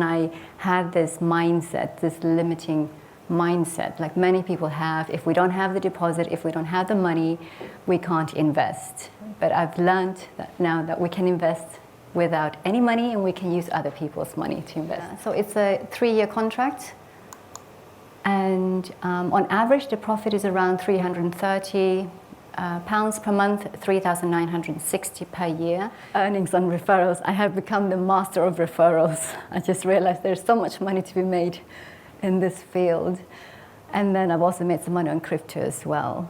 and I had this mindset, this limiting mindset, like many people have. If we don't have the deposit, if we don't have the money, we can't invest. But I've learned that now that we can invest without any money, and we can use other people's money to invest. So it's a 3-year contract, and on average the profit is around £330 per month, 3,960 per year. Earnings on referrals. I have become the master of referrals. I just realized there's so much money to be made in this field. And then I've also made some money on crypto as well.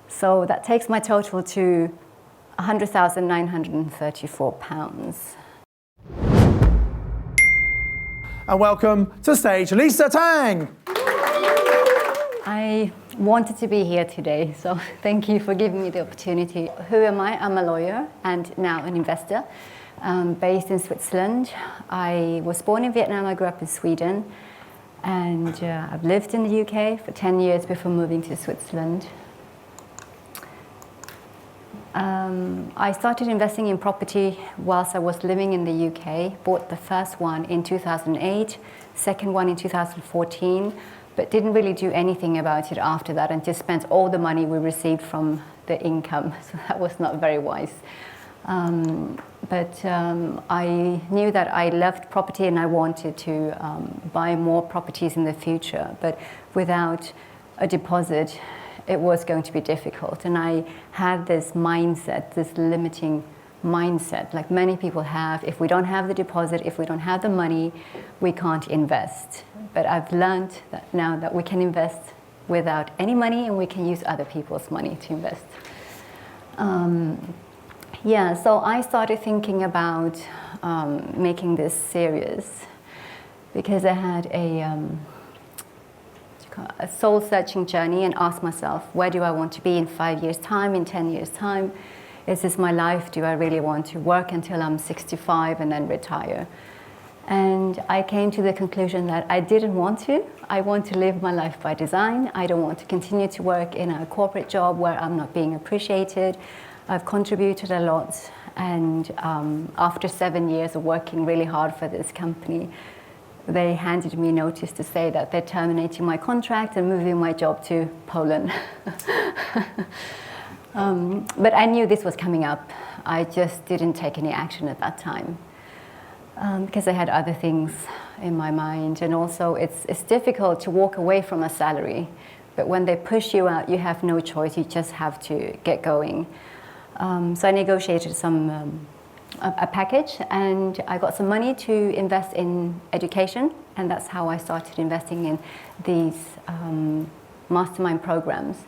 So that takes my total to £100,934. And welcome to stage Lisa Tang. I wanted to be here today, so thank you for giving me the opportunity. Who am I? I'm a lawyer and now an investor based in Switzerland. I was born in Vietnam, I grew up in Sweden, and I've lived in the UK for 10 years before moving to Switzerland. I started investing in property whilst I was living in the UK, bought the first one in 2008, second one in 2014, but didn't really do anything about it after that and just spent all the money we received from the income, so that was not very wise. But I knew that I loved property and I wanted to buy more properties in the future, but without a deposit it was going to be difficult. And I had this mindset, this limiting mindset, like many people have. If we don't have the deposit, if we don't have the money, we can't invest. But I've learned that now that we can invest without any money, and we can use other people's money to invest. So I started thinking about making this serious because I had a soul-searching journey and asked myself, where do I want to be in 5 years' time, in 10 years' time? Is this my life? Do I really want to work until I'm 65 and then retire? And I came to the conclusion that I didn't want to. I want to live my life by design. I don't want to continue to work in a corporate job where I'm not being appreciated. I've contributed a lot, and after 7 years of working really hard for this company, they handed me notice to say that they're terminating my contract and moving my job to Poland. But I knew this was coming up. I just didn't take any action at that time because I had other things in my mind. And also it's difficult to walk away from a salary, but when they push you out, you have no choice. You just have to get going. So I negotiated a package, and I got some money to invest in education, and that's how I started investing in these mastermind programs.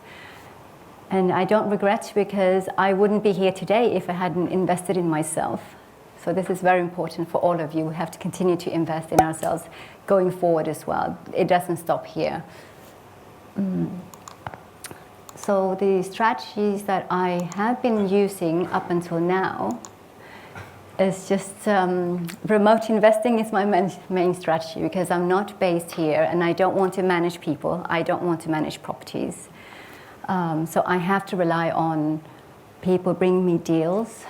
And I don't regret, because I wouldn't be here today if I hadn't invested in myself. So this is very important for all of you. We have to continue to invest in ourselves going forward as well. It doesn't stop here. So the strategies that I have been using up until now is just remote investing is my main strategy, because I'm not based here and I don't want to manage people. I don't want to manage properties. So I have to rely on people bringing me deals,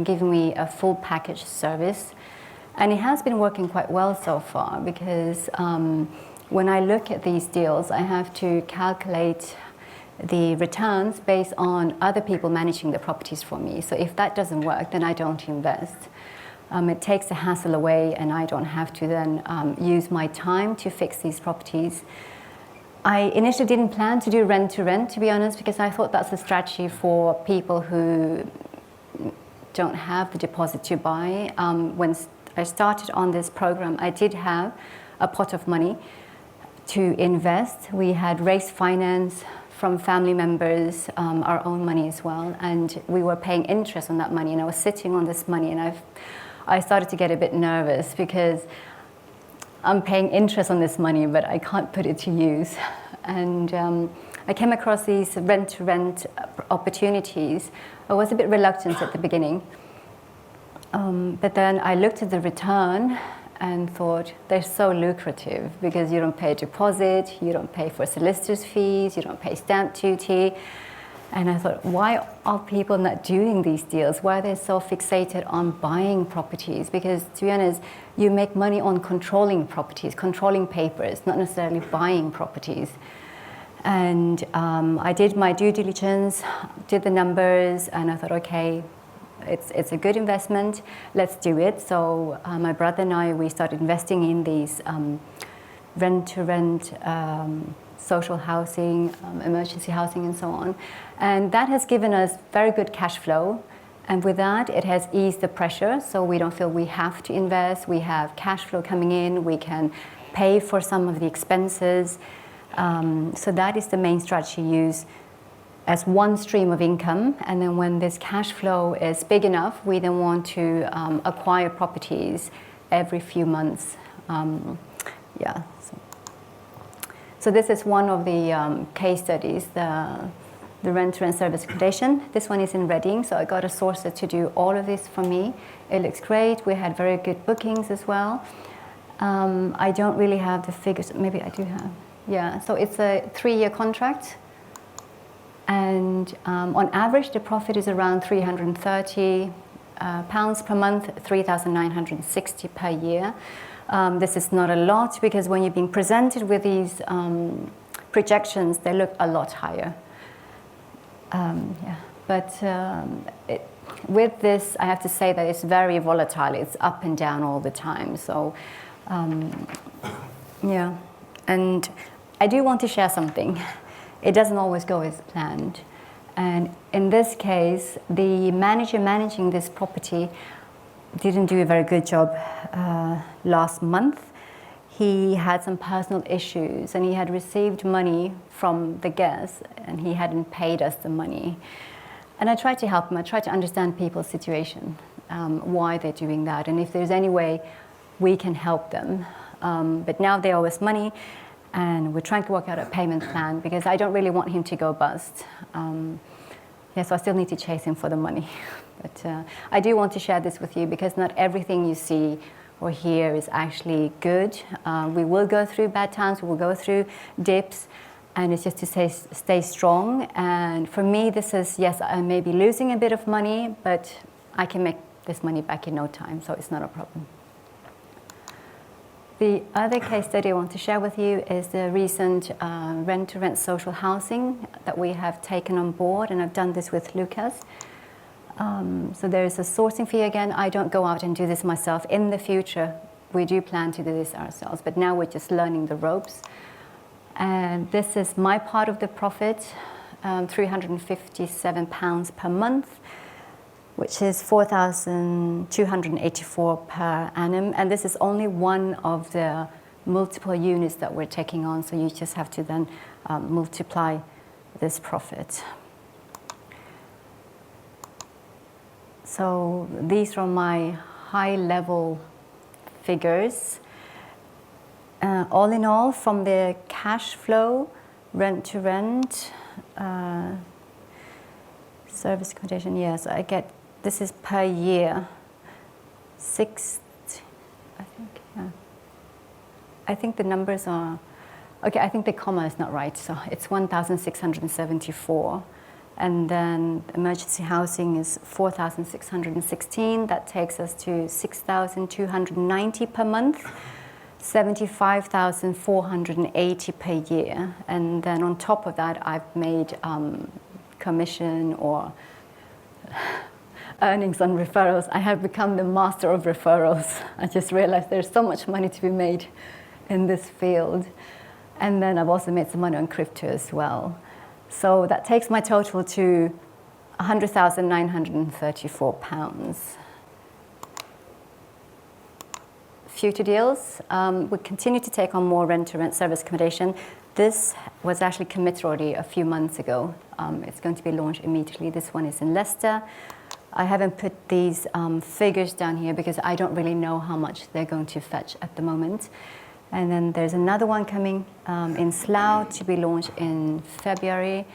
giving me a full package service. And it has been working quite well so far, because when I look at these deals, I have to calculate the returns based on other people managing the properties for me. So if that doesn't work, then I don't invest. It takes the hassle away, and I don't have to then use my time to fix these properties. I initially didn't plan to do rent-to-rent, to be honest, because I thought that's a strategy for people who don't have the deposit to buy. When I started on this program, I did have a pot of money to invest. We had raised finance from family members, our own money as well, and we were paying interest on that money, and I was sitting on this money, and I started to get a bit nervous, because I'm paying interest on this money, but I can't put it to use. And I came across these rent-to-rent opportunities. I was a bit reluctant at the beginning, but then I looked at the return and thought, they're so lucrative, because you don't pay a deposit, you don't pay for solicitor's fees, you don't pay stamp duty, And I thought, why are people not doing these deals? Why are they so fixated on buying properties? Because to be honest, you make money on controlling properties, controlling papers, not necessarily buying properties. And I did my due diligence, did the numbers, and I thought, okay, it's a good investment, let's do it. So my brother and I, we started investing in these rent-to-rent social housing, emergency housing, and so on. And that has given us very good cash flow. And with that, it has eased the pressure. So we don't feel we have to invest. We have cash flow coming in. We can pay for some of the expenses. So that is the main strategy used as one stream of income. And then when this cash flow is big enough, we then want to acquire properties every few months. So this is one of the case studies, the Rent Serviced Accommodation. This one is in Reading, so I got a sourcer to do all of this for me. It looks great. We had very good bookings as well. I don't really have the figures. Maybe I do have. Yeah, so it's a 3-year contract. And on average, the profit is around £330 per month, 3,960 per year. This is not a lot because when you're being presented with these projections, they look a lot higher. With this, I have to say that it's very volatile. It's up and down all the time. So, and I do want to share something. It doesn't always go as planned. And in this case, the manager managing this property didn't do a very good job last month. He had some personal issues and he had received money from the guests and he hadn't paid us the money. And I tried to help him. I tried to understand people's situation, why they're doing that, and if there's any way we can help them. But now they owe us money and we're trying to work out a payment plan because I don't really want him to go bust. So I still need to chase him for the money. But I do want to share this with you because not everything you see or hear is actually good. We will go through bad times, we will go through dips, and it's just to stay strong. And for me, this is, yes, I may be losing a bit of money, but I can make this money back in no time, so it's not a problem. The other case study I want to share with you is the recent rent-to-rent social housing that we have taken on board, and I've done this with Lucas. So there is a sourcing fee again. I don't go out and do this myself. In the future, we do plan to do this ourselves, but now we're just learning the ropes. And this is my part of the profit, £357 per month, which is 4,284 per annum. And this is only one of the multiple units that we're taking on, so you just have to then multiply this profit. So these are my high-level figures. All in all, from the cash flow, rent-to-rent, service accommodation, yes, I get, this is per year, I think the numbers are, okay, I think the comma is not right, so it's 1,674. And then emergency housing is 4,616. That takes us to 6,290 per month, 75,480 per year. And then on top of that, I've made commission or earnings on referrals. I have become the master of referrals. I just realized there's so much money to be made in this field. And then I've also made some money on crypto as well. So that takes my total to £100,934. Future deals, we continue to take on more rent-to-rent service accommodation. This was actually committed already a few months ago. It's going to be launched immediately. This one is in Leicester. I haven't put these figures down here because I don't really know how much they're going to fetch at the moment. And then there's another one coming in Slough to be launched in February.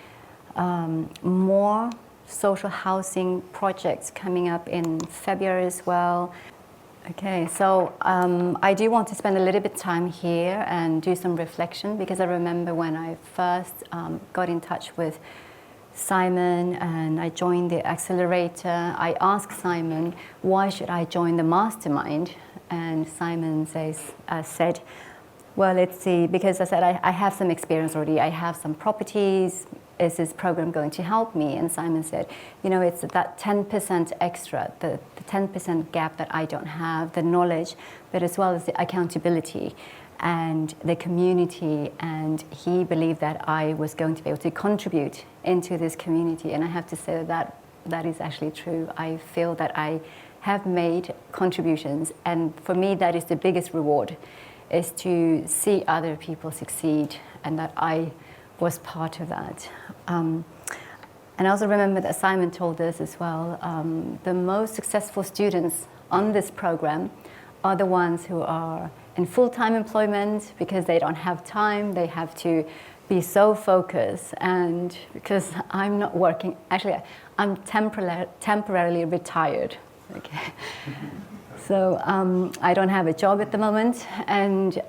More social housing projects coming up in February as well. Okay, so I do want to spend a little bit of time here and do some reflection because I remember when I first got in touch with Simon and I joined the accelerator. I asked Simon, why should I join the mastermind? And Simon said, well, let's see, because I said, I have some experience already. I have some properties. Is this program going to help me? And Simon said, you know, it's that 10% extra, the 10% gap that I don't have, the knowledge, but as well as the accountability and the community. And he believed that I was going to be able to contribute into this community. And I have to say that that is actually true. I feel that I have made contributions. And for me, that is the biggest reward, is to see other people succeed and that I was part of that. And I also remember that Simon told us as well, the most successful students on this program are the ones who are in full-time employment because they don't have time, they have to be so focused. And because I'm not working, actually I'm temporarily retired. Okay. So I don't have a job at the moment, and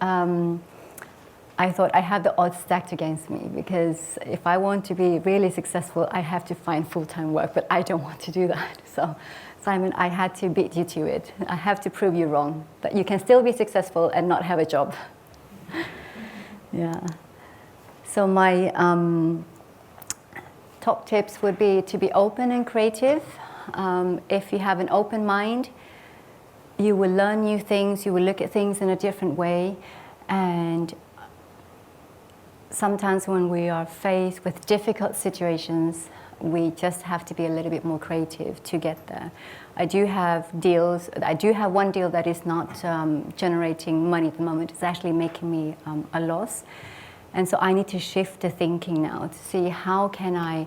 I thought I have the odds stacked against me, because if I want to be really successful, I have to find full-time work, but I don't want to do that. So Simon, I had to beat you to it. I have to prove you wrong, that you can still be successful and not have a job. Yeah. So my top tips would be to be open and creative. If you have an open mind, you will learn new things, you will look at things in a different way. And sometimes when we are faced with difficult situations, we just have to be a little bit more creative to get there. I do have deals. I do have one deal that is not generating money at the moment. It's actually making me a loss. And so I need to shift the thinking now to see how can I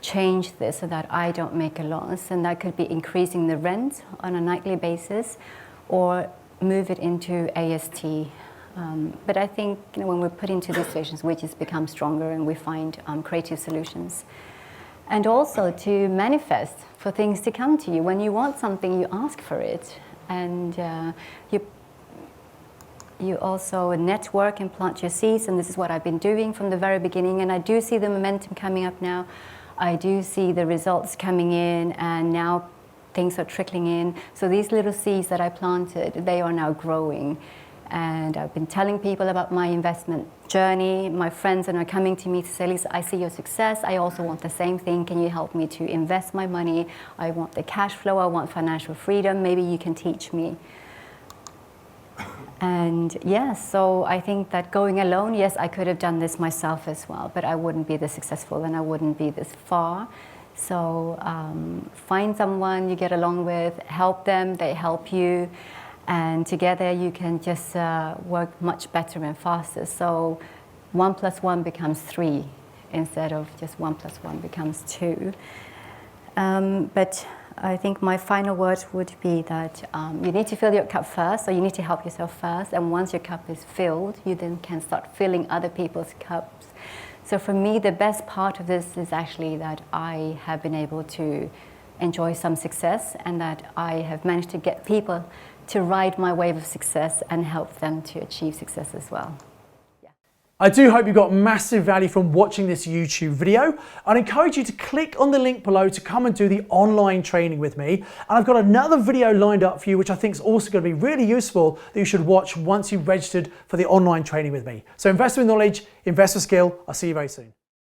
change this so that I don't make a loss. And that could be increasing the rent on a nightly basis or move it into AST. But I think, you know, when we're put into these situations, we just become stronger and we find creative solutions. And also to manifest for things to come to you. When you want something, you ask for it. And you also network and plant your seeds. And this is what I've been doing from the very beginning. And I do see the momentum coming up now. I do see the results coming in, and now things are trickling in. So these little seeds that I planted, they are now growing. And I've been telling people about my investment journey. My friends are now coming to me to say, Lisa, I see your success. I also want the same thing. Can you help me to invest my money? I want the cash flow. I want financial freedom. Maybe you can teach me. And yes, so I think that going alone, yes, I could have done this myself as well, but I wouldn't be this successful and I wouldn't be this far. So find someone you get along with, help them, they help you. And together you can just work much better and faster. So 1 + 1 becomes 3 instead of just 1 + 1 becomes 2. But I think my final word would be that you need to fill your cup first, so you need to help yourself first. And once your cup is filled, you then can start filling other people's cups. So for me, the best part of this is actually that I have been able to enjoy some success, and that I have managed to get people to ride my wave of success and help them to achieve success as well. Yeah. I do hope you got massive value from watching this YouTube video. I'd encourage you to click on the link below to come and do the online training with me. And I've got another video lined up for you, which I think is also going to be really useful, that you should watch once you've registered for the online training with me. So invest with knowledge, invest with skill. I'll see you very soon.